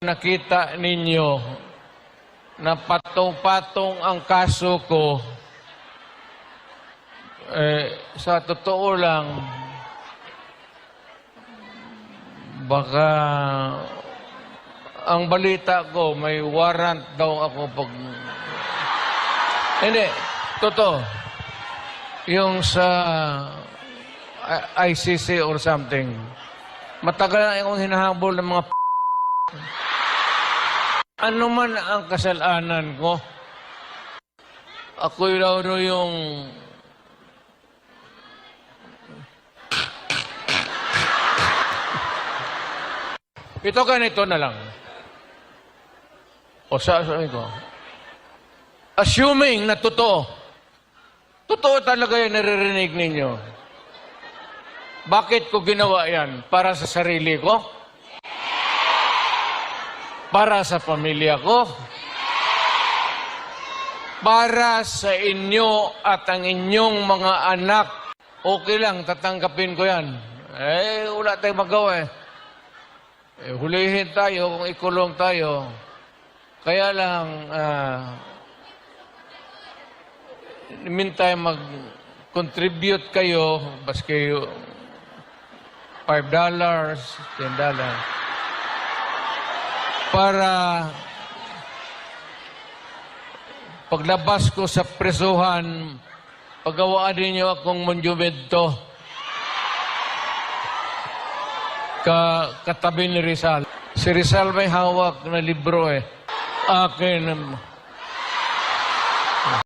Nakita ninyo na patong-patong ang kaso ko, sa totoo lang, baka ang balita ko, may warrant daw ako pag... Hindi, totoo. Yung sa ICC or something. Matagal na akong hinahabol ng mga ano man ang kasalanan ko, ako'y raw yung ito ganito na lang. O sabi ko, assuming na totoo talaga yung naririnig ninyo, bakit ko ginawa yan? Para sa sarili ko? Para sa pamilya ko? Para sa inyo at ang inyong mga anak? Okay lang, tatanggapin ko yan. Wala tayong magawa hulihin tayo kung ikulong tayo. Kaya lang, meantime, mag-contribute kayo, baski $5, $10, para paglabas ko sa presuhan, pagawaan ninyo akong monumento katabi ni Rizal. Si Rizal may hawak na libro Akin